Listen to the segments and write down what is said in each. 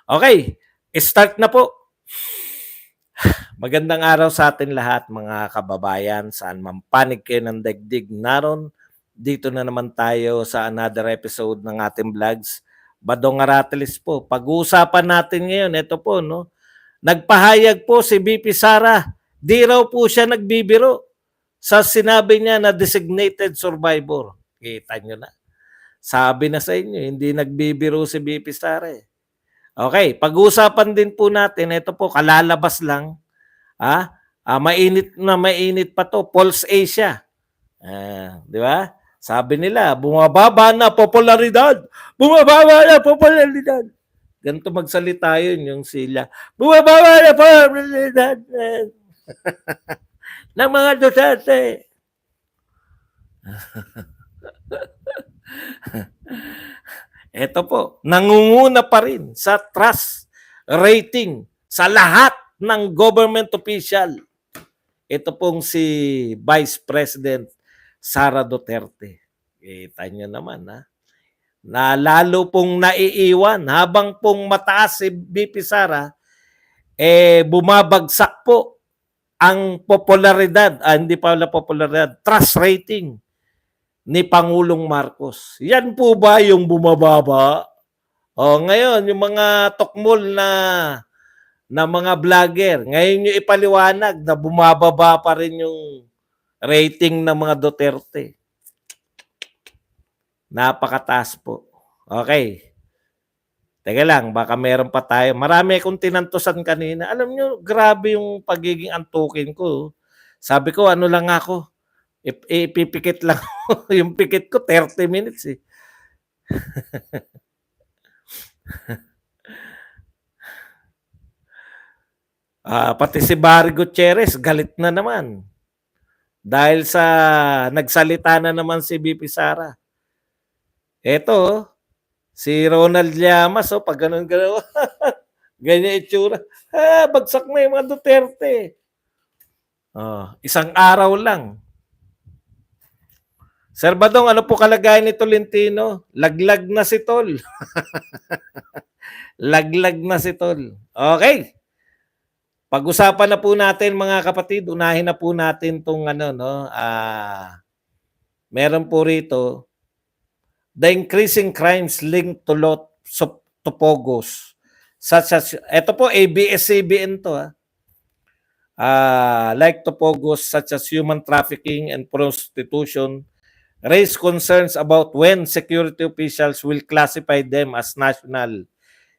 Okay, start na po. Magandang araw sa atin lahat mga kababayan, saan man panig kayo ng daigdig naron. Dito na naman tayo sa another episode ng ating vlogs. Badong Aratilis po. Pag-uusapan natin ngayon, ito po, no? Nagpahayag po si BP Sara. Di raw po siya nagbibiro sa sinabi niya na designated survivor. Kita nyo na. Sabi na sa inyo, hindi nagbibiro si BP Sara eh. Okay, pag-uusapan din po natin, ito po, kalalabas lang. Mainit pa to, Pulse Asia. Di ba? Sabi nila, bumababa na popularidad. Bumababa na popularidad. Ganito magsalita yun, yung sila. Bumababa na popularidad ng mga Duterte. Ito po, nangunguna pa rin sa trust rating sa lahat ng government official. Ito pong si Vice President Sara Duterte. Kita nyo naman, na lalo pong naiiwan habang pong mataas si BP Sara, bumabagsak po ang popularidad, hindi pala popularidad, trust rating ni Pangulong Marcos. Yan po ba yung bumababa? Ngayon, yung mga tokmol na mga vlogger, ngayon yung ipaliwanag na bumababa pa rin yung rating ng mga Duterte. Napakataas po. Okay. Teka lang, baka meron pa tayo. Marami akong tinantusan kanina. Alam nyo, grabe yung pagiging antukin ko. Sabi ko, ano lang ako, ipipikit lang yung pikit ko 30 minutes eh. Pati si Barry Gutierrez galit na naman dahil sa nagsalita na naman si BP Sara. Eto, si Ronald Llamas, pag ganun ganyan itsura. Bagsak na yung mga Duterte. Isang araw lang. Sir Badong, ano po kalagayan ni Tolentino? Laglag na si Tol. Laglag na si Tol. Okay. Pag-usapan na po natin mga kapatid, unahin na po natin tong meron po rito, the increasing crimes linked to Pogos. Such as, ito po, ABS-CBN to like Pogos such as human trafficking and prostitution, raise concerns about when security officials will classify them as national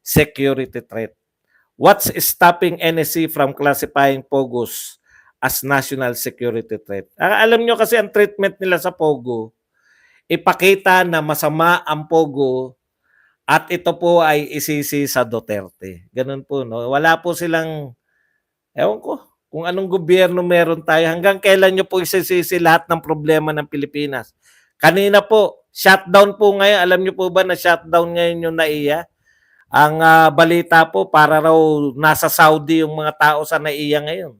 security threat. What's stopping NSC from classifying Pogos as national security threat? Alam nyo kasi ang treatment nila sa Pogo, ipakita na masama ang Pogo at ito po ay isisi sa Duterte. Ganun po, no? Wala po silang, ewan ko, kung anong gobyerno meron tayo, hanggang kailan nyo po isisisi lahat ng problema ng Pilipinas. Kanina po, shutdown po ngayon. Alam nyo po ba na shutdown ngayon yung NAIA? Ang balita po, para raw nasa Saudi yung mga tao sa NAIA ngayon.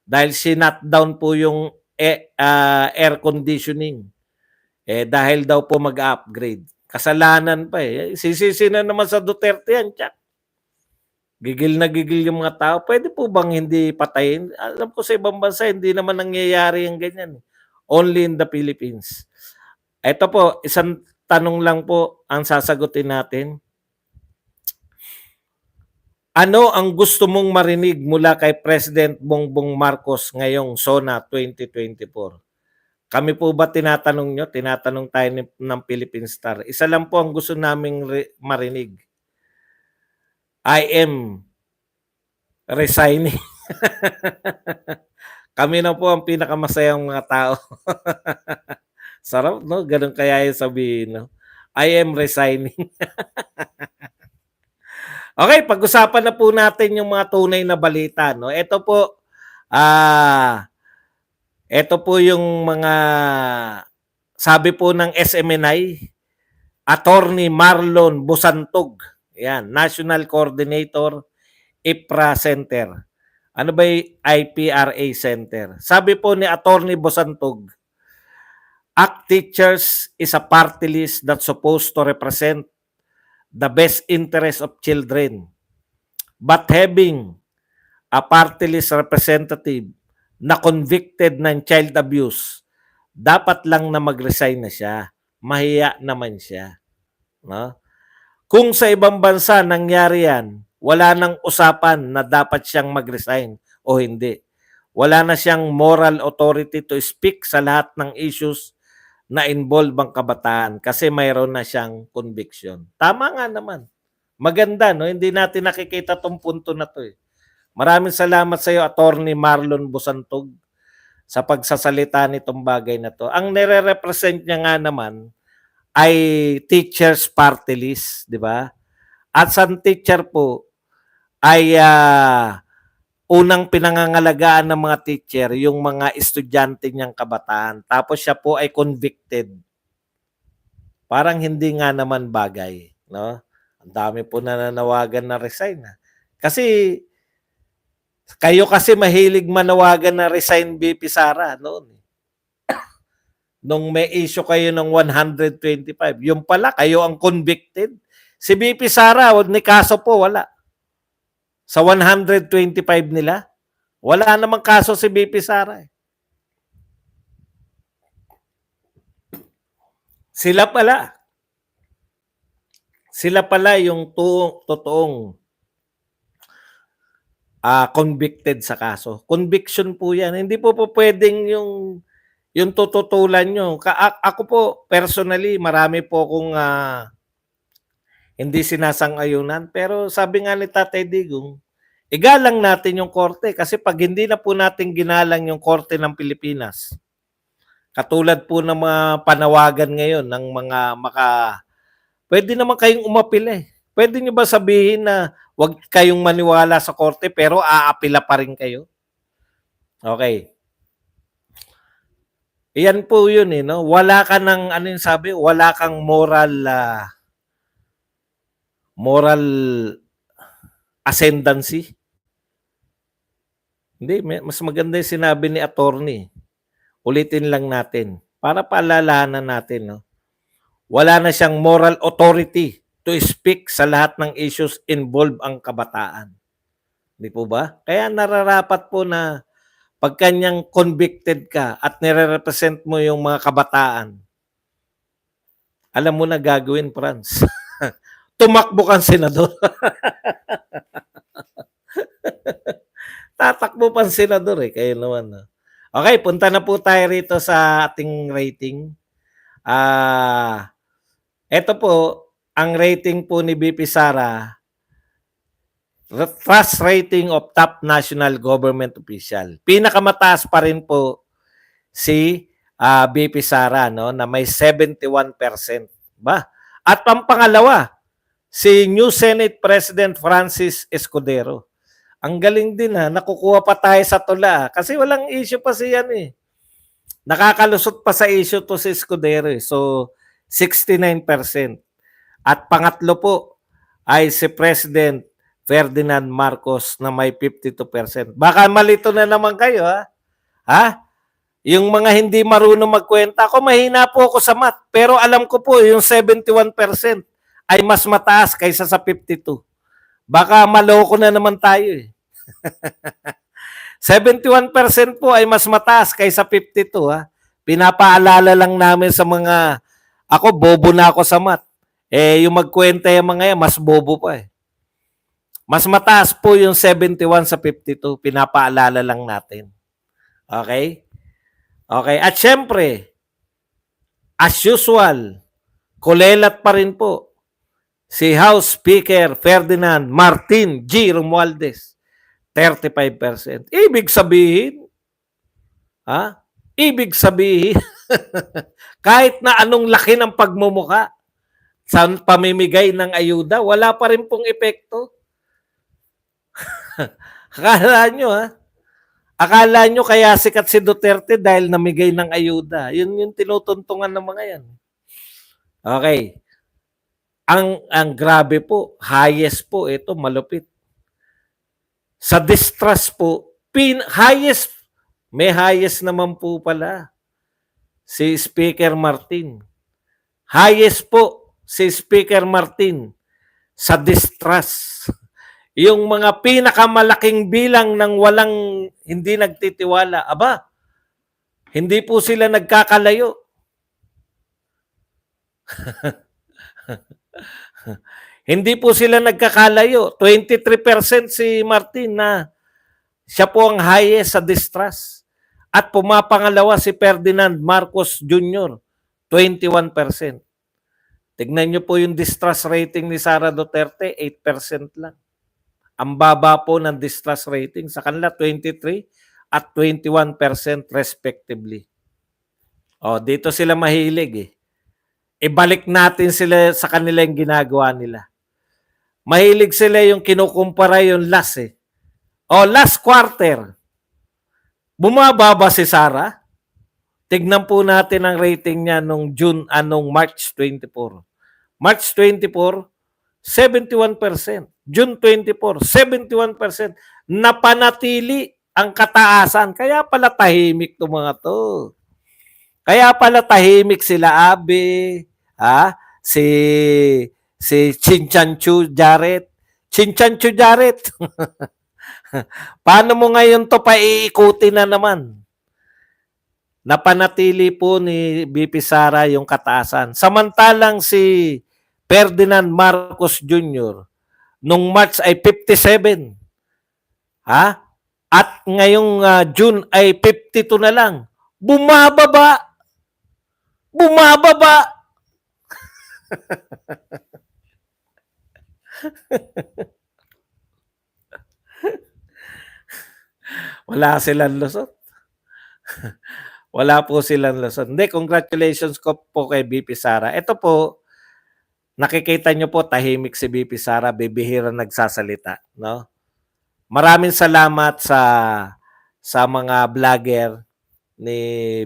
Dahil sinutdown po yung air conditioning. Dahil daw po mag-upgrade. Kasalanan pa eh. Sisisi na naman sa Duterte yan, tsak. Gigil na gigil yung mga tao. Pwede po bang hindi patayin? Alam ko sa ibang bansa, hindi naman nangyayari yung ganyan. Only in the Philippines. Ito po, isang tanong lang po ang sasagutin natin. Ano ang gusto mong marinig mula kay President Bongbong Marcos ngayong SONA 2024? Kami po ba tinatanong nyo? Tinatanong tayo ng Philippine Star. Isa lang po ang gusto naming marinig. I am resigning. Kami na po ang pinakamasayang mga tao. Sarap, no? Ganun kaya yung sabihin, no? I am resigning. Okay, pag-usapan na po natin yung mga tunay na balita, no? Ito po yung mga sabi po ng SMNI, Attorney Marlon Busantog, yan, National Coordinator, IPRA Center. Ano ba yung IPRA Center? Sabi po ni Attorney Busantog, ACT Teachers is a party list that's supposed to represent the best interest of children. But having a party list representative na convicted ng child abuse, dapat lang na mag-resign na siya. Mahiya naman siya. No? Kung sa ibang bansa nangyari yan, wala nang usapan na dapat siyang mag-resign o hindi. Wala na siyang moral authority to speak sa lahat ng issues na involve ang kabataan kasi mayroon na siyang conviction. Tama nga naman. Maganda, no? Hindi natin nakikita tong punto na to eh. Maraming salamat sa iyo, Attorney Marlon Busantog, sa pagsasalita nitong bagay na to. Ang nire-represent niya nga naman ay teachers party list, di ba? At sa teacher po ay unang pinangangalagaan ng mga teacher yung mga estudyante niyang kabataan. Tapos siya po ay convicted. Parang hindi nga naman bagay, no? Ang dami po nananawagan na resign. Kasi kayo kasi mahilig manawagan na resign, BP Sara, noon. Nung may issue kayo ng 125, yung pala kayo ang convicted. Si BP Sara, ni kaso po, wala. Sa 125 nila, wala namang kaso si BP Sara. Sila pala yung totoong convicted sa kaso. Conviction po yan. Hindi po pwedeng yung tututulan nyo. Ako po, personally, marami po akong hindi sinasang-ayunan. Pero sabi nga ni Tatay Digong, igalang natin yung korte kasi pag hindi na po natin ginalang yung korte ng Pilipinas, katulad po ng mga panawagan ngayon ng mga pwede naman kayong umapil eh. Pwede nyo ba sabihin na wag kayong maniwala sa korte pero aapila pa rin kayo? Okay. Iyan po yun eh, no? Wala ka ng, ano yung sabi, wala kang moral ascendancy. Hindi, mas maganda yung sinabi ni attorney. Ulitin lang natin para paalalahanan natin, no? Wala na siyang moral authority to speak sa lahat ng issues involved ang kabataan. Di po ba? Kaya nararapat po na pag kanyang convicted ka at nire-represent mo yung mga kabataan, alam mo na gagawin, Franz. Tumakbo kang senador. Tatakbo pang senador eh. Kayo naman. No? Okay, punta na po tayo rito sa ating rating. Ito po, ang rating po ni BP Sara, trust rating of top national government official. Pinakamataas pa rin po si BP Sara, no, na may 71%. Ba? At ang pangalawa, si new Senate President Francis Escudero. Ang galing din nakukuha pa tayo sa tula kasi walang issue pa siyan eh. Nakakalusot pa sa issue to si Escudero eh. So 69%. At pangatlo po ay si President Ferdinand Marcos na may 52%. Baka malito na naman kayo ha? Ha? Yung mga hindi marunong magkwenta, ako mahina po ako sa math. Pero alam ko po yung 71% ay mas mataas kaysa sa 52. Baka maloko na naman tayo eh. 71% po ay mas mataas kaysa 52 ha. Pinapaalala lang namin sa mga, ako bobo na ako sa math. Eh yung magkwenta yung mga yan, mas bobo pa eh. Mas mataas po yung 71 sa 52. Pinapaalala lang natin. Okay? Okay. At syempre, as usual, kulelat pa rin po si House Speaker Ferdinand Martin G. Romualdez. 35%. Ibig sabihin, kahit na anong laki ng pagmumuka sa pamimigay ng ayuda, wala pa rin pong epekto. Akala nyo kaya sikat si Duterte dahil namigay ng ayuda. Yun yung tinutuntungan ng mga yan. Okay. Ang grabe po, highest po, ito malupit. Sa distrust po, may highest naman po pala si Speaker Martin. Highest po si Speaker Martin sa distrust. Yung mga pinakamalaking bilang ng walang hindi nagtitiwala, aba, hindi po sila nagkakalayo. Hindi po sila nagkakalayo. 23% si Martin na siya po ang highest sa distrust. At pumapangalawa si Ferdinand Marcos Jr., 21%. Tignan niyo po yung distrust rating ni Sara Duterte, 8% lang. Ang baba po ng distrust rating sa kanila, 23 at 21% respectively. O, dito sila mahilig eh. Ibalik natin sila sa kanila yung ginagawa nila. Mahilig sila yung kinukumpara yung last eh. O, last quarter. Bumaba ba si Sara? Tignan po natin ang rating niya nung March 24. March 24, 71%. June 24, 71%. Napanatili ang kataasan. Kaya pala tahimik itong mga to. Kaya pala tahimik sila Abe, si Chinchanchu Jarrett. Chinchanchu Jarrett. Paano mo ngayon to paiikutin na naman? Napanatili po ni BP Sara yung kataasan. Samantalang si Ferdinand Marcos Jr. nung March ay 57. At ngayong June ay 52 na lang. Bumababa. Wala silang lusot. Wala po silang lusot. Hindi, congratulations ko po kay BP Sara. Ito po, nakikita nyo po, tahimik si BP Sara, bibihira nagsasalita. No? Maraming salamat sa mga vlogger ni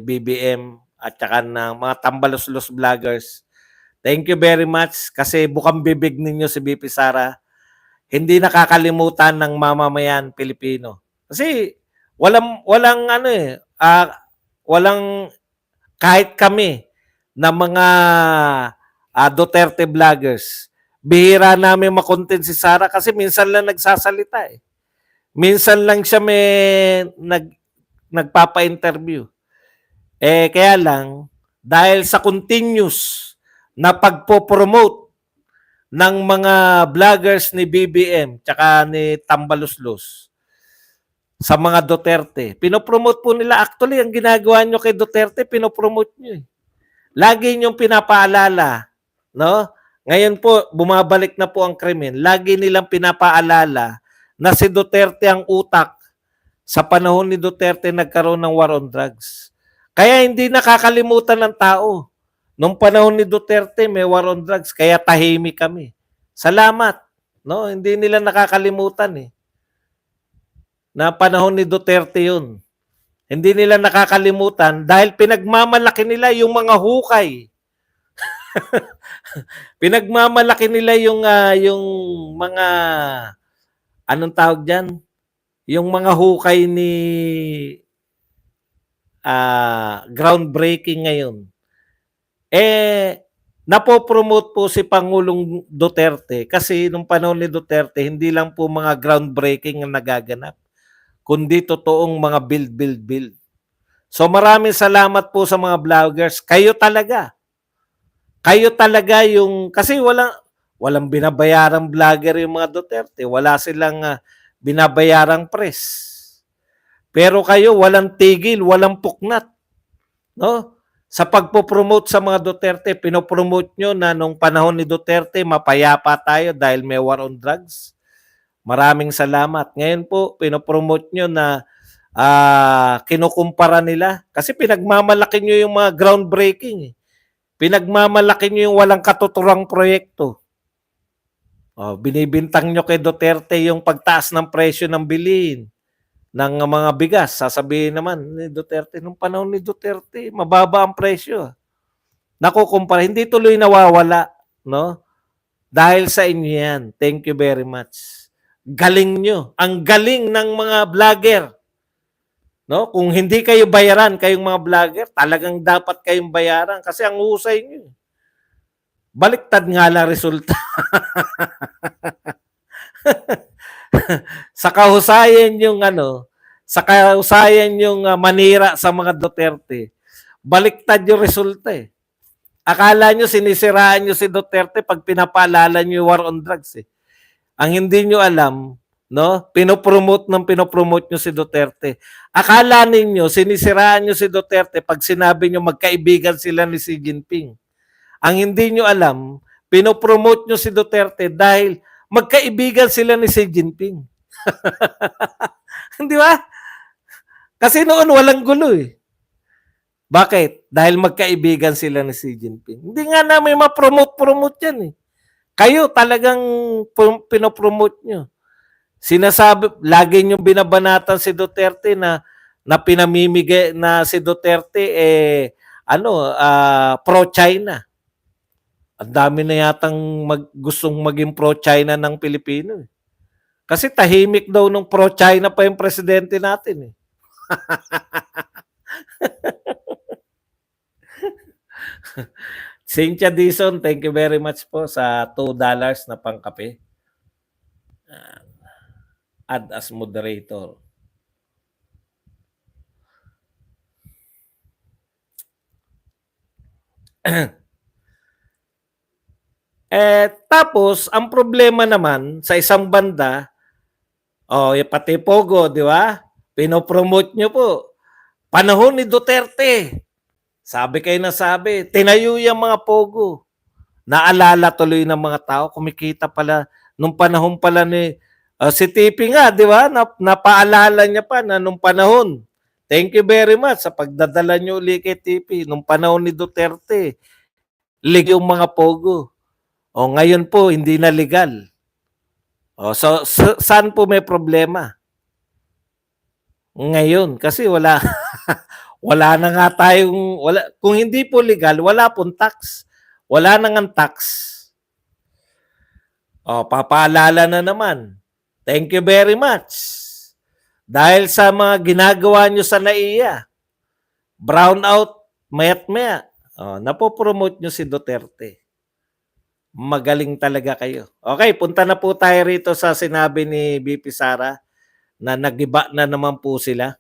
BBM at saka ng mga tambalos-los vloggers. Thank you very much kasi bukang bibig ninyo si BP Sara. Hindi nakakalimutan ng mamamayan Pilipino. Kasi walang kahit kami na mga Duterte vloggers. Bihira namin makontent si Sara kasi minsan lang nagsasalita eh. Minsan lang siya may nagpapa-interview. Kaya lang, dahil sa continuous na pagpo-promote ng mga vloggers ni BBM tsaka ni Tambaluslos sa mga Duterte, pinopromote po nila. Actually, ang ginagawa nyo kay Duterte, pinopromote nyo eh. Lagi nyong pinapaalala, no? Ngayon po, bumabalik na po ang krimen. Lagi nilang pinapaalala na si Duterte ang utak. Sa panahon ni Duterte, nagkaroon ng war on drugs. Kaya hindi nakakalimutan ng tao. Nung panahon ni Duterte, may war on drugs. Kaya tahimik kami. Salamat. No? Hindi nila nakakalimutan eh. Na panahon ni Duterte yun. Hindi nila nakakalimutan dahil pinagmamalaki nila yung mga hukay. Pinagmamalaki nila yung mga anong tawag diyan? Yung mga hukay ni groundbreaking ngayon. Napopromote po si Pangulong Duterte kasi nung panahon ni Duterte, hindi lang po mga groundbreaking ang nagaganap, kundi totoong mga build. So maraming salamat po sa mga vloggers. Kayo talaga yung, kasi walang binabayarang vlogger yung mga Duterte. Wala silang binabayarang press. Pero kayo walang tigil, walang puknat. No? Sa pagpo-promote sa mga Duterte, pinopromote nyo na nung panahon ni Duterte, mapayapa tayo dahil may war on drugs. Maraming salamat. Ngayon po, pinopromote nyo na kinukumpara nila. Kasi pinagmamalaki nyo yung mga groundbreaking. Pinagmamalaki nyo yung walang katuturang proyekto. Binibintang nyo kay Duterte yung pagtaas ng presyo ng bilihin ng mga bigas. Sasabihin naman ni Duterte, nung panahon ni Duterte, mababa ang presyo. Nakukumpara, hindi tuloy nawawala, no? Dahil sa inyo yan. Thank you very much. Galing nyo. Ang galing ng mga vlogger. No? Kung hindi kayo bayaran, kayong mga vlogger, talagang dapat kayong bayaran kasi ang husay nyo. Baliktad nga lang resulta. sa kahusayan yung ano, sa kahusayan yung manira sa mga Duterte, baliktad yung resulta eh. Akala nyo sinisiraan nyo si Duterte pag pinapaalala nyo yung war on drugs eh. Ang hindi nyo alam, no, pinopromote nyo si Duterte. Akala ninyo sinisiraan nyo si Duterte pag sinabi nyo magkaibigan sila ni Xi Jinping. Ang hindi nyo alam, pinopromote nyo si Duterte dahil magkaibigan sila ni Xi Jinping. Di ba? Kasi noon walang gulo eh. Bakit? Dahil magkaibigan sila ni Xi Jinping. Hindi nga namin ma-promote yan eh. Kayo talagang pinopromote nyo. Sinasabi, lagi nyo binabanatan si Duterte na pinamimigay na si Duterte pro-China. Ang dami na yatang gustong maging pro-China ng Pilipino. Kasi tahimik daw nung pro-China pa yung presidente natin eh. Cynthia Dizon, thank you very much po sa $2 na pangkape. Add as moderator. Tapos, ang problema naman sa isang banda, pati Pogo, di ba? Pinopromote nyo po. Panahon ni Duterte. Sabi kayo na sabi, tinayo yung mga Pogo. Naalala tuloy ng mga tao, kumikita pala, nung panahon pala ni si Tipi nga, di ba? Napaalala niya pa na nung panahon. Thank you very much sa pagdadala niyo uli kay Tipi. Nung panahon ni Duterte, legal yung mga Pogo. Ngayon po, hindi na legal. So saan po may problema? Ngayon, kasi wala wala na nga tayong kung hindi po legal, wala pong tax. Wala na ngang tax. Papaalala na naman. Thank you very much. Dahil sa mga ginagawa nyo sa NAIA, brown out, mayat-maya, napopromote nyo si Duterte. Magaling talaga kayo. Okay, punta na po tayo rito sa sinabi ni BP Sara na nagiba na naman po sila.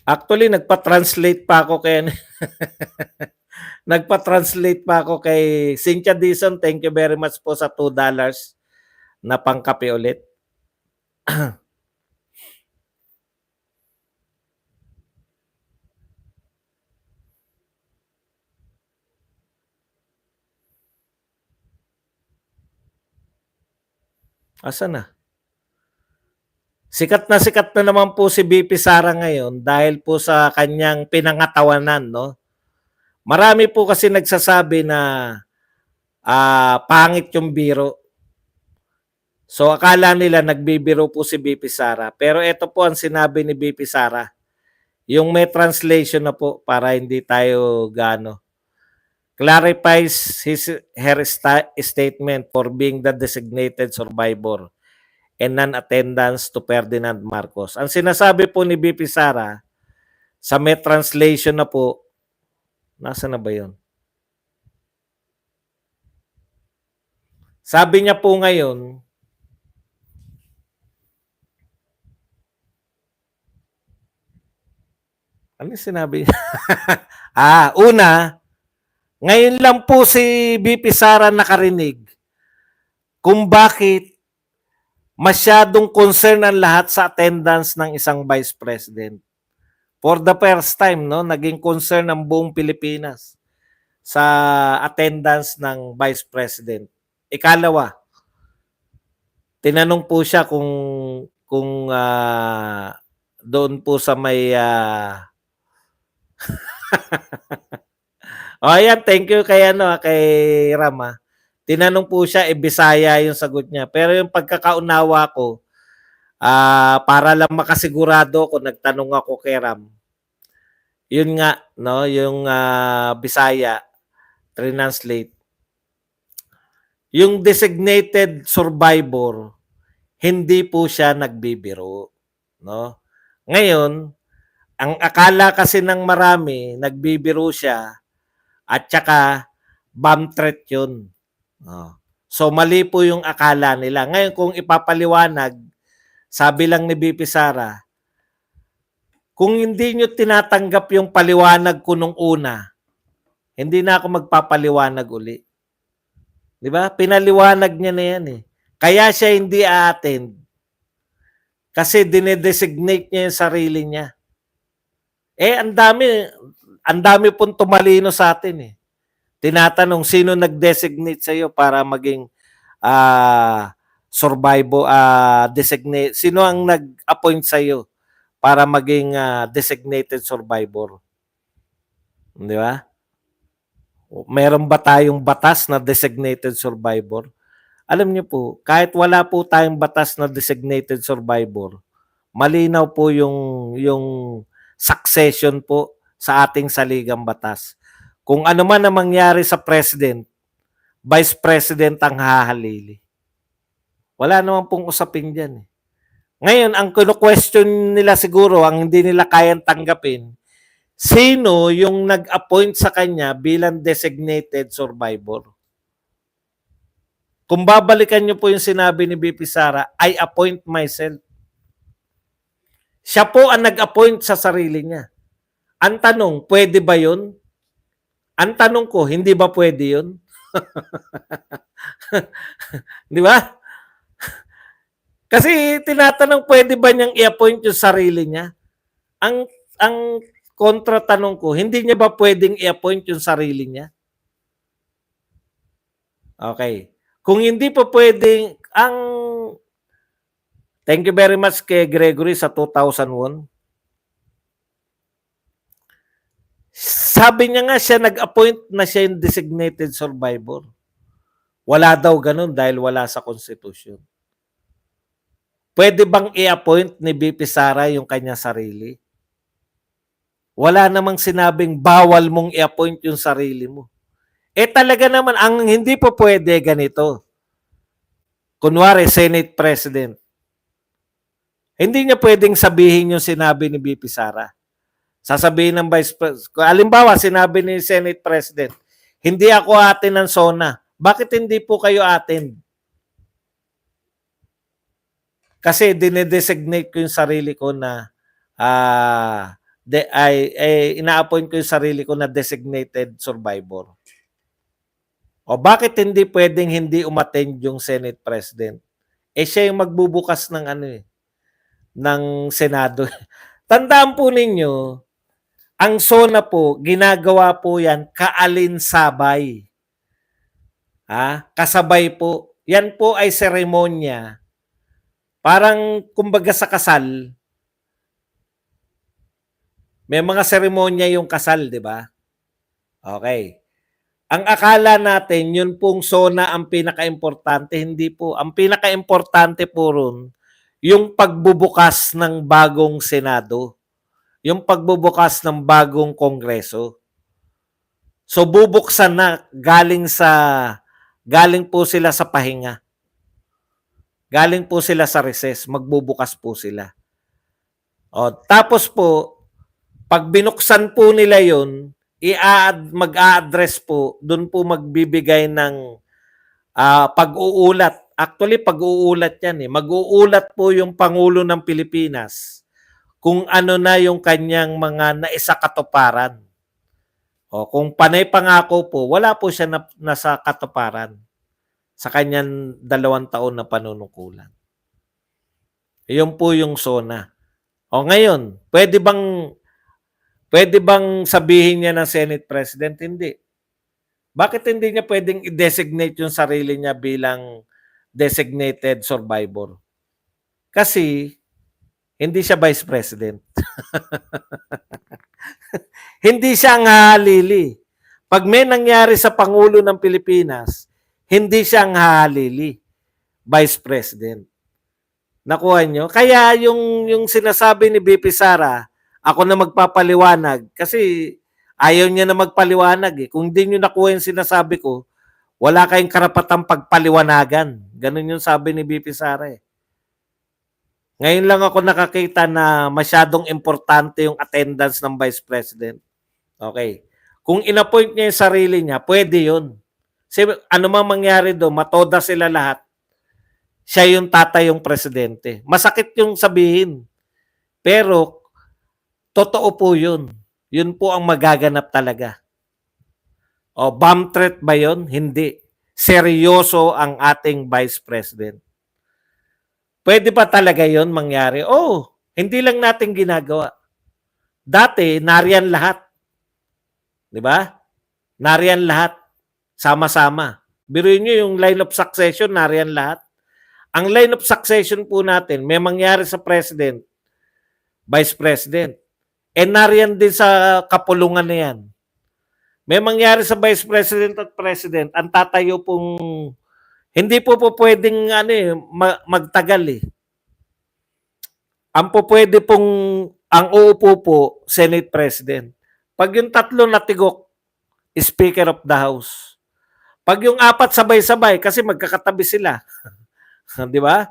Actually, nagpa-translate pa ako kay nagpa-translate pa ako kay Cynthia Dizon. Thank you very much po sa $2 na pangkape ulit. Asa na? Sikat na naman po si BP Sara ngayon dahil po sa kanyang pinangatawanan, no? Marami po kasi nagsasabi na pangit yung biro. So akala nila nagbibiro po si BP Sara. Pero ito po ang sinabi ni BP Sara. Yung may translation na po para hindi tayo gano. Clarifies her statement for being the designated survivor and non-attendance to Ferdinand Marcos. Ang sinasabi po ni BP Sara, sa may translation na po, nasa na ba yun? Sabi niya po ngayon, ano sinabi niya? Una, ngayon lang po si BP Sara nakarinig kung bakit masyadong concern ang lahat sa attendance ng isang vice president. For the first time, no, naging concern ng buong Pilipinas sa attendance ng vice president. Ikalawa, tinanong po siya kung doon po sa may ayan, thank you kay Rama. Tinanong po siya, Bisaya yung sagot niya. Pero yung pagkakaunawa ko, para lang makasigurado ko, nagtanong ako kay Ram. Yun nga, no, yung Bisaya, translate. Yung designated survivor, hindi po siya nagbibiro, no? Ngayon, ang akala kasi ng marami, nagbibiro siya At saka, bomb threat yun. Oh. So, mali po yung akala nila. Ngayon, kung ipapaliwanag, sabi lang ni BP Sara, kung hindi nyo tinatanggap yung paliwanag ko nung una, hindi na ako magpapaliwanag uli. Di ba? Pinaliwanag niya na yan eh. Kaya siya hindi a-attend. Kasi dinedesignate niya yung sarili niya. Ang dami pong tumalino sa atin eh. Tinatanong, sino nag-designate sa iyo para maging survivor, designate? Sino ang nag-appoint sa iyo para maging designated survivor? Di ba? Meron ba tayong batas na designated survivor? Alam niyo po, kahit wala po tayong batas na designated survivor, malinaw po yung succession po sa ating saligang batas. Kung ano man ang mangyari sa president, vice president ang hahalili. Wala naman pong usapin dyan. Ngayon, ang question nila siguro, ang hindi nila kayang tanggapin, sino yung nag-appoint sa kanya bilang designated survivor? Kung babalikan niyo po yung sinabi ni BP Sara, I appoint myself. Siya po ang nag-appoint sa sarili niya. Ang tanong, pwede ba yun? Ang tanong ko, hindi ba pwede yun? Di ba? Kasi tinatanong, pwede ba niyang i-appoint yung sarili niya? Ang kontra tanong ko, hindi niya ba pwedeng i-appoint yung sarili niya? Okay. Kung hindi pa pwedeng, thank you very much kay Gregory sa 2001. Sabi niya nga siya nag-appoint na siya yung designated survivor. Wala daw ganun dahil wala sa konstitusyon. Pwede bang i-appoint ni BP Sara yung kanya sarili? Wala namang sinabing bawal mong i-appoint yung sarili mo. Talaga naman, ang hindi po pwede ganito. Kunwari, Senate President. Hindi niya pwedeng sabihin yung sinabi ni BP Sara. Sasabihin ng Vice President. Halimbawa, sinabi ni Senate President, hindi ako atin ng SONA. Bakit hindi po kayo atin? Kasi dinedesignate ko yung sarili ko na ina-appoint ko yung sarili ko na designated survivor. O bakit hindi pwedeng hindi umattend yung Senate President? Siya yung magbubukas ng ng Senado. Tandaan po ninyo, ang SONA po, ginagawa po yan kaalinsabay. Kasabay po. Yan po ay seremonya. Parang kumbaga sa kasal, may mga seremonya yung kasal, di ba? Okay. Ang akala natin, yun pong SONA ang pinaka-importante. Hindi po. Ang pinaka-importante po ron, yung pagbubukas ng bagong Senado. Yung pagbubukas ng bagong Kongreso. So, bubuksan na galing po sila sa pahinga. Galing po sila sa recess. Magbubukas po sila. Tapos po, pag binuksan po nila yun, mag-a-address po, doon po magbibigay ng pag-uulat. Actually, pag-uulat yan. Mag-uulat po yung Pangulo ng Pilipinas kung ano na yung kanyang mga naisakatuparan. Kung panay pangako po, wala po siya nasa katuparan sa kanyang 2 taon na panunungkulan. Iyon po yung SONA. Ngayon, pwede bang sabihin niya ng Senate President? Hindi. Bakit hindi niya pwedeng i-designate yung sarili niya bilang designated survivor? Kasi hindi siya Vice President. Hindi siya ang hahalili. Pag may nangyari sa Pangulo ng Pilipinas, hindi siya ang hahalili. Vice President. Nakuha nyo? Kaya yung sinasabi ni BP Sara, ako na magpapaliwanag kasi ayaw niya na magpaliwanag. Kung hindi nyo nakuha yung sinasabi ko, wala kayong karapatang pagpaliwanagan. Ganun yung sabi ni BP Sara. Ngayon lang ako nakakita na masyadong importante yung attendance ng Vice President. Okay. Kung inappoint niya yung sarili niya, pwede yun. Kasi ano mang mangyari doon, matoda sila lahat, siya yung tatayong presidente. Masakit yung sabihin. Pero, totoo po yun. Yun po ang magaganap talaga. O, bomb threat ba yun? Hindi. Seryoso ang ating Vice President. Pwede ba talaga yun mangyari? Oh, hindi lang natin ginagawa. Dati, nariyan lahat. Di ba? Nariyan lahat. Sama-sama. Biruin nyo yung line of succession, nariyan lahat. Ang line of succession po natin, may mangyari sa President, Vice President. Nariyan din sa kapulungan na yan. May mangyari sa Vice President at President, ang tatayo pong, hindi po pwedeng magtagal eh. Ang po pwede pong, ang uupo po, Senate President. Pag yung tatlo natigok, Speaker of the House. Pag yung apat sabay-sabay, kasi magkakatabi sila. Di ba?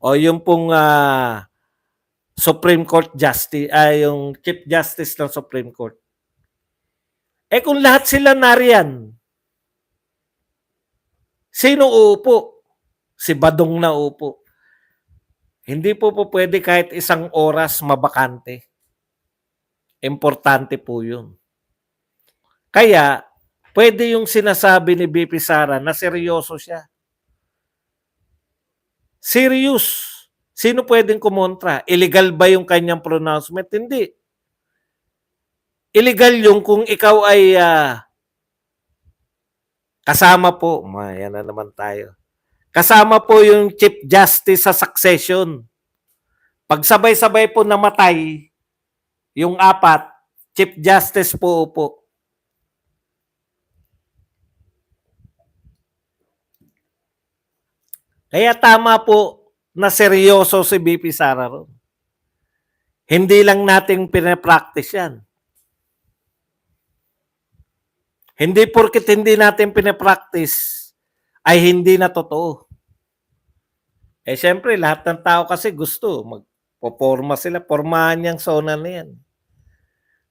O yung pong Supreme Court Justice, yung Chief Justice ng Supreme Court. Kung lahat sila nariyan, sino uupo? Si Badong na uupo. Hindi po pwede kahit isang oras mabakante. Importante po yun. Kaya, pwede yung sinasabi ni BP Sara na seryoso siya. Serious. Sino pwedeng kumontra? Illegal ba yung kanyang pronouncement? Hindi. Illegal yung kung ikaw ay kasama po. Yan na naman tayo. Kasama po yung Chief Justice sa succession. Pag sabay-sabay po namatay, yung apat, Chief Justice po upo. Kaya tama po na seryoso si BP Sara ron. Hindi lang natin pinapractice yan. Hindi porket hindi natin pinapractice ay hindi na totoo. Siyempre, lahat ng tao kasi gusto magpoporma sila. Pormahan niyang zona na yan.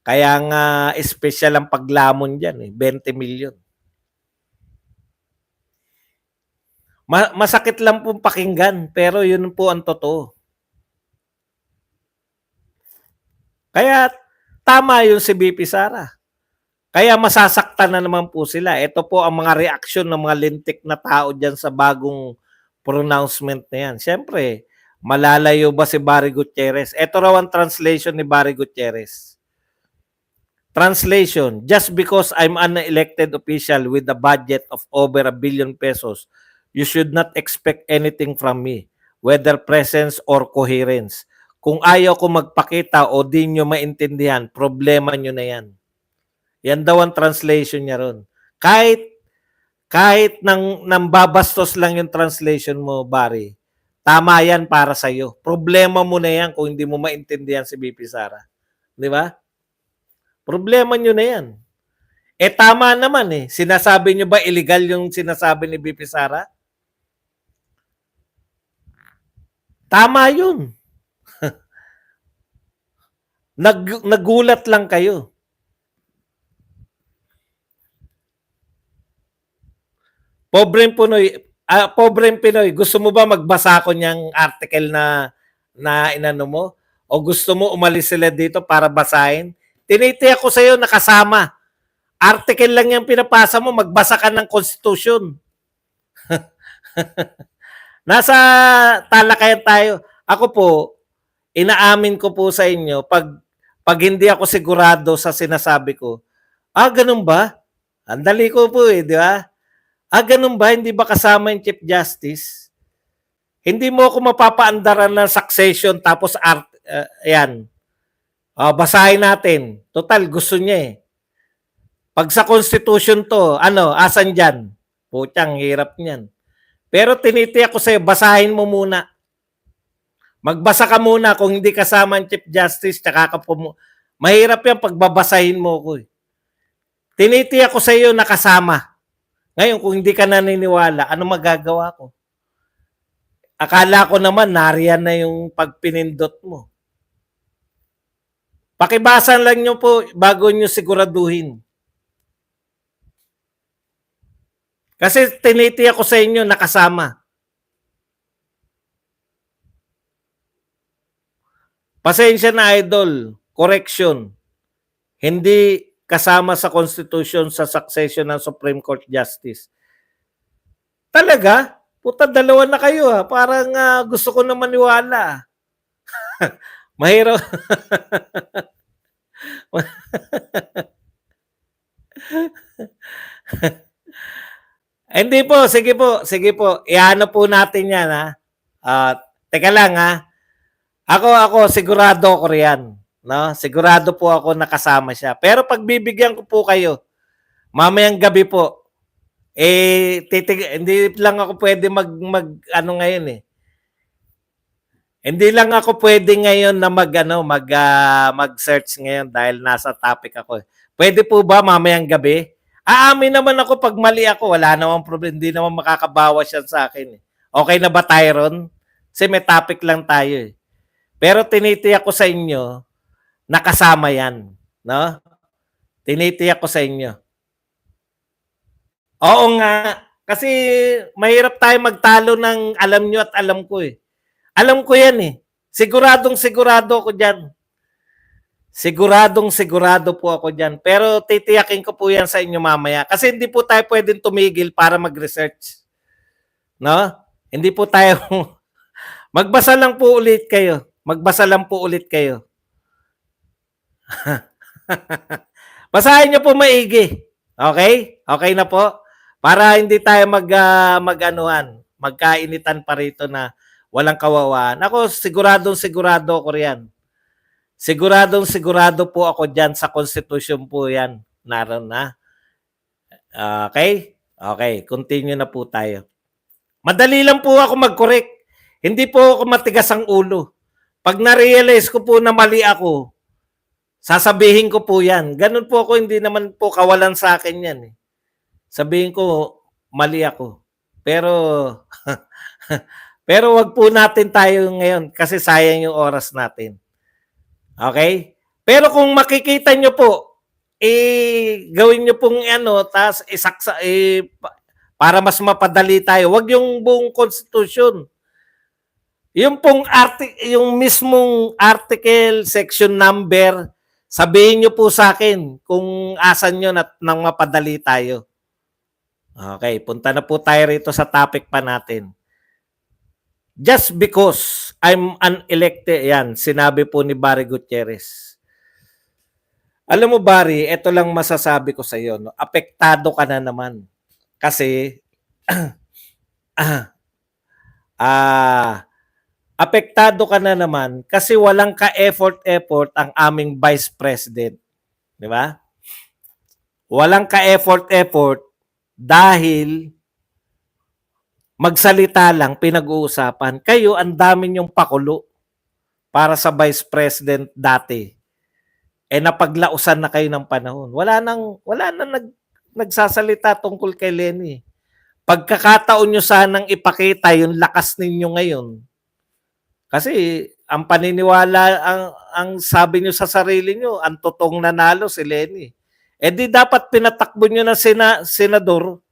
Kaya nga, special ang paglamon dyan. 20 million. Masakit lang pong pakinggan, pero yun po ang totoo. Kaya, tama yun si BP Sara. Kaya masasaktan na naman po sila. Ito po ang mga reaksyon ng mga lintik na tao dyan sa bagong pronouncement na yan. Siyempre, malalayo ba si Barry Gutierrez? Ito raw ang translation ni Barry Gutierrez. Translation, just because I'm an elected official with a budget of over 1 billion pesos, you should not expect anything from me, whether presence or coherence. Kung ayaw ko magpakita o di nyo maintindihan, problema nyo na yan. Yan daw ang translation niya ron. Kahit nang babastos lang yung translation mo, Barry, tama yan para sa'yo. Problema mo na yan kung hindi mo maintindihan si BP Sara. Di ba? Problema nyo na yan. Tama naman eh. Sinasabi nyo ba illegal yung sinasabi ni BP Sara? Tama yun. Nagulat lang kayo. Pobreng Pinoy, gusto mo ba magbasa ko niyang article na inano mo? O gusto mo umalis sila dito para basahin? Tinitiyak ko sa iyo nakasama. Article lang yung pinapasa mo, magbasa ka ng Constitution. Nasa talakayan tayo. Ako po, inaamin ko po sa inyo, pag hindi ako sigurado sa sinasabi ko, ganun ba? Andali ko po di ba? Ganun ba? Hindi ba kasama yung Chief Justice? Hindi mo ako mapapaandaran ng succession tapos ayan. Basahin natin. Total, gusto niya eh. Pag sa Constitution to, asan dyan? Putyang, hirap niyan. Pero tinitiyak ko sa'yo, basahin mo muna. Magbasa ka muna kung hindi kasama ang Chief Justice, tsaka ka po mahirap yan pag babasahin mo ko eh. Tinitiyak ko sa iyo na kasama. Ngayon, kung hindi ka naniniwala, ano magagawa ko? Akala ko naman, nariyan na yung pagpinindot mo. Pakibasa lang nyo po bago nyo siguraduhin. Kasi tinitiyak ko sa inyo nakasama. Pasensya na idol, correction. Hindi kasama sa Constitution sa succession ng Supreme Court Justice. Talaga? Puta, dalawa na kayo ha. Parang gusto ko na maniwala. Mahirap. Hindi po, sige po, sige po. Iano po natin yan ha. Teka lang ha. Ako sigurado ko riyan. No? Sigurado po ako nakasama siya. Pero pagbibigyan ko po kayo, mamayang gabi po, hindi lang ako pwede ano ngayon eh. Hindi lang ako pwede ngayon na mag-search ngayon dahil nasa topic ako. Pwede po ba mamayang gabi? Aamin naman ako pag mali ako, wala namang problem, hindi naman makakabawas yan sa akin. Okay na ba, Tyron? Kasi may topic lang tayo eh. Pero tinitiyak ko sa inyo, nakasama yan. No? Tinitiyak ko sa inyo. Oo nga. Kasi mahirap tayo magtalo ng alam nyo at alam ko eh. Alam ko yan eh. Siguradong sigurado ako dyan. Siguradong sigurado po ako dyan. Pero titiyakin ko po yan sa inyo mamaya. Kasi hindi po tayo pwedeng tumigil para mag-research. No? Hindi po tayo... Magbasa lang po ulit kayo. Magbasa lang po ulit kayo. Basahin nyo po maigi. Okay? Okay na po? Para hindi tayo magkainitan pa rito na walang kawawaan. Ako, siguradong sigurado ko riyan. Siguradong sigurado po ako dyan sa Constitution po yan. Naroon na. Okay? Okay, continue na po tayo. Madali lang po ako mag-correct. Hindi po ako matigas ang ulo. Pag na-realize ko po na mali ako, sasabihin ko po yan. Ganun po ako, hindi naman po kawalan sa akin yan. Eh. Sabihin ko, mali ako. Pero, pero wag po natin tayo ngayon kasi sayang yung oras natin. Okay? Pero kung makikita nyo po, gawin nyo pong tas isaksa, para mas mapadali tayo. Wag yung buong Constitution. Yung pong yung mismong article, section number, sabihin nyo po sa akin kung asan nyo nang mapadali tayo. Okay, punta na po tayo rito sa topic pa natin. Just because I'm unelected, yan, sinabi po ni Barry Gutierrez. Alam mo, Barry, ito lang masasabi ko sa iyo. No? Apektado ka na naman. Kasi, apektado ka na naman kasi walang ka-effort ang aming Vice President. Di ba? Walang ka-effort dahil magsalita lang, pinag-uusapan. Kayo, ang dami niyong pakulo para sa Vice President dati. Napaglausan na kayo ng panahon. Wala nang nagsasalita tungkol kay Lenny. Pagkakataon nyo sanang ipakita yung lakas ninyo ngayon. Kasi ang paniniwala, ang sabi nyo sa sarili nyo, ang totoong nanalo si Lenny. Di dapat pinatakbo nyo na senador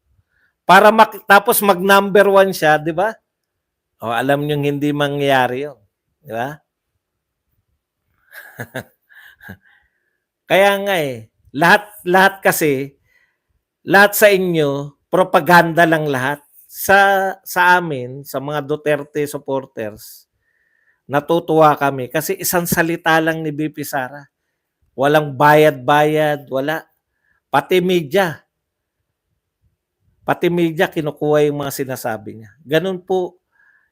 para tapos mag-number 1 siya, di ba? O alam nyo hindi mangyayari yun. Di ba? Kaya nga lahat kasi, lahat sa inyo, propaganda lang lahat. Sa amin, sa mga Duterte supporters, natutuwa kami kasi isang salita lang ni BP Sara. Walang bayad-bayad, wala. Pati media kinukuha yung mga sinasabi niya. Ganun po.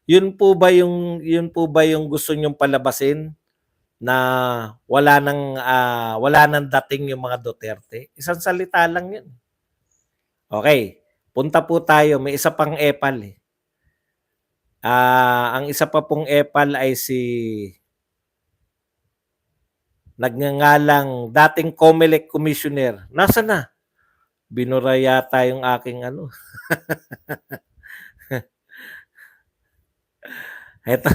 Yun po ba yung gusto niyong palabasin na wala nang dating yung mga Duterte? Isang salita lang yun. Okay. Punta po tayo, may isa pang epal eh. Ang isa pa pong epal ay si nagngangalang dating COMELEC commissioner. Nasa na? Binura yata yung aking Ito.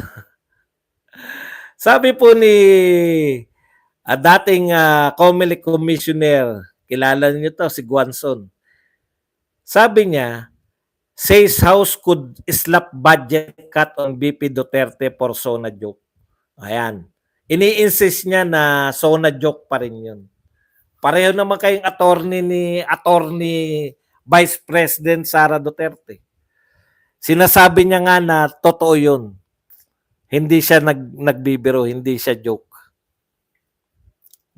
Sabi po ni dating COMELEC commissioner, kilala niyo to si Guanzon. Sabi niya, says House could slap budget cut on BP Duterte for SONA joke. Ayan. Ini-insist niya na SONA joke pa rin yun. Pareho naman kayong attorney Vice President Sara Duterte. Sinasabi niya nga na totoo yun. Hindi siya nagbibiro, hindi siya joke.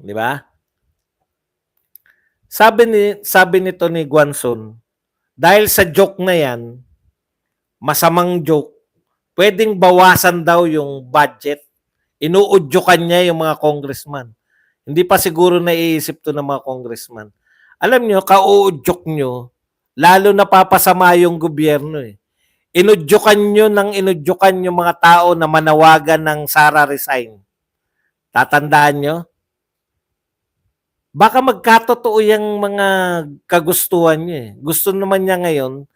Di ba? Sabi nito ni Guanzon, dahil sa joke na yan, masamang joke, pwedeng bawasan daw yung budget. Inuudyokan niya yung mga congressman. Hindi pa siguro naiisip to ng mga congressman. Alam nyo, kauudyok nyo, lalo napapasama yung gobyerno eh. Inudyokan yung mga tao na manawagan ng Sara resign. Tatandaan nyo? Baka magkatotoo yung mga kagustuhan niya eh. Gusto naman niya ngayon,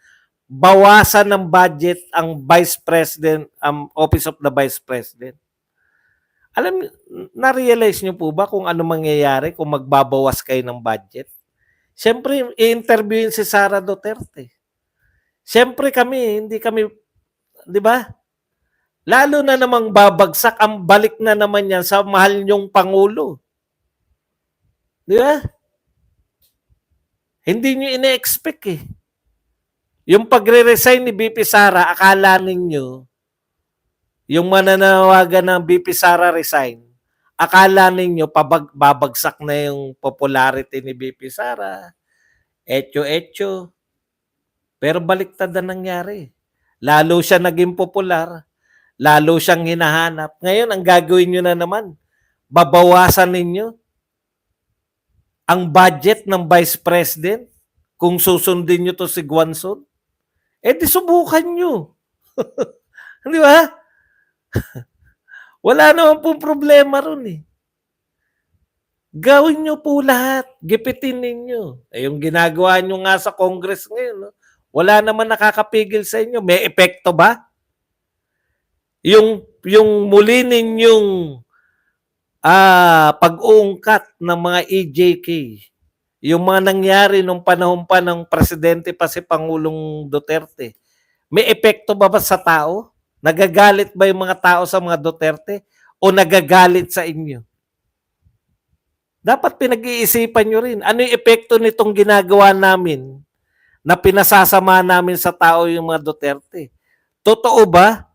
bawasan ng budget ang Vice President, Office of the Vice President. Alam, na-realize niyo po ba kung ano mangyayari kung magbabawas kayo ng budget? Siyempre, i-interviewin si Sara Duterte. Siyempre hindi kami, di ba? Lalo na namang babagsak, ang balik na naman yan sa mahal niyong Pangulo. Di ba? Hindi niyo ine-expect eh. Yung pagre-resign ni BP Sara, akala ninyo, yung mananawagan ng BP Sara resign, akala ninyo babagsak na yung popularity ni BP Sara. Etyo-etyo. Pero baliktad na nangyari. Lalo siya naging popular. Lalo siyang hinahanap. Ngayon, ang gagawin nyo na naman, babawasan ninyo ang budget ng Vice President kung susundin nyo to si Guanzon. Di subukan nyo. Di ba? Wala naman pong problema ron eh. Gawin nyo po lahat. Gipitin ninyo. Yung ginagawa nyo nga sa Congress ngayon, no? Wala naman nakakapigil sa inyo. May epekto ba? Yung muli ninyong pag-uungkat ng mga EJK, yung mga nangyari nung panahon pa ng presidente pa si Pangulong Duterte, may epekto ba sa tao? Nagagalit ba yung mga tao sa mga Duterte o nagagalit sa inyo? Dapat pinag-iisipan nyo rin. Ano yung epekto nitong ginagawa namin na pinasasama namin sa tao yung mga Duterte? Totoo ba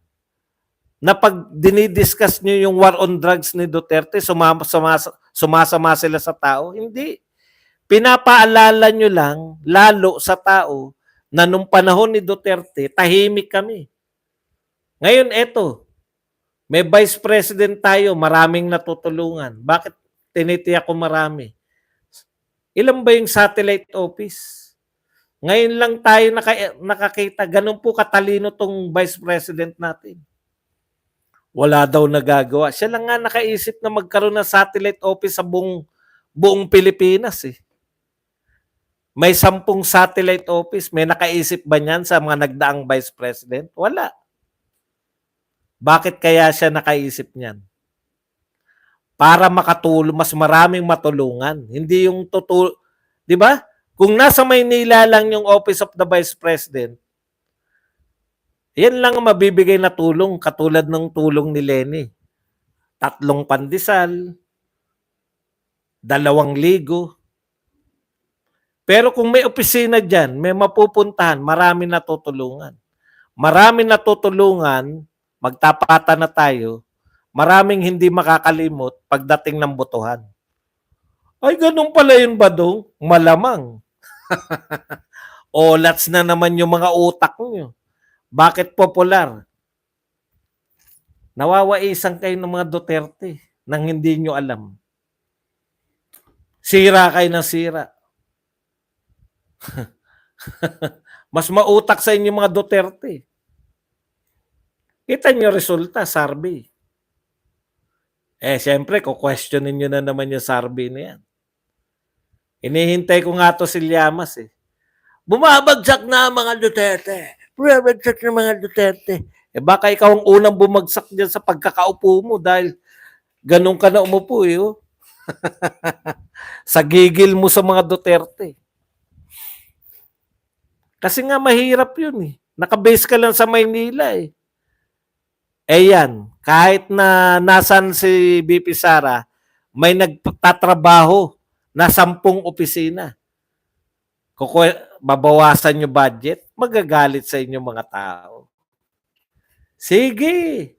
na pag dinidiscuss nyo yung war on drugs ni Duterte, sumasama sila sa tao? Hindi. Pinapaalala nyo lang, lalo sa tao, na nung panahon ni Duterte, tahimik kami. Ngayon, eto, may Vice President tayo, maraming natutulungan. Bakit tinitiyak ko marami? Ilan ba yung satellite office? Ngayon lang tayo nakakita, ganun po katalino tong Vice President natin. Wala daw nagagawa. Siya lang nga nakaisip na magkaroon ng satellite office sa buong Pilipinas eh. May 10 satellite office. May nakaisip ba niyan sa mga nagdaang Vice President? Wala. Bakit kaya siya nakaisip niyan? Para makatulong, mas maraming matulungan. Hindi yung di ba? Kung nasa Maynila lang yung Office of the Vice President, yan lang ang mabibigay na tulong, katulad ng tulong ni Lenny. 3 pandesal, 2 ligo. Pero kung may opisina dyan, may mapupuntahan, marami natutulungan. Marami natutulungan, magtapatan na tayo, maraming hindi makakalimot pagdating ng botohan. Ay, ganun pala yun ba dong? Malamang. Olats na naman yung mga utak nyo. Bakit popular? Nawawaisan kayo ng mga Duterte nang hindi nyo alam. Sira kayo ng sira. Mas mautak sa inyo mga Duterte. Kita nyo resulta, survey. Siyempre, questionin nyo na naman yung survey na yan. Inihintay ko nga to si Llamas eh. Bumabagsak na mga Duterte. Bumabagsak na mga Duterte. Baka ikaw ang unang bumagsak dyan sa pagkakaupo mo dahil ganun ka na umupo eh. Oh. Sa gigil mo sa mga Duterte. Kasi nga mahirap yun eh. Nakabase ka lang sa Maynila eh. Eh yan, kahit na nasan si BP Sara, may nagtatrabaho na 10 opisina. Babawasan yung budget, magagalit sa inyo mga tao. Sige.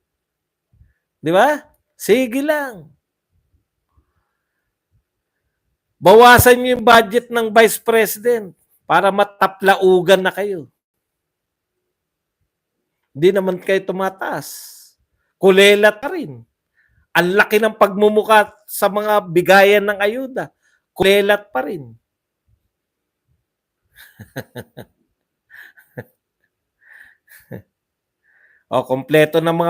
Di ba? Sige lang. Bawasan niyo yung budget ng Vice President para mataplaugan na kayo. Hindi naman kayo tumataas. Kulelat pa rin. Ang laki ng pagmumuka sa mga bigayan ng ayuda. Kulelat pa rin. O, kompleto ng mga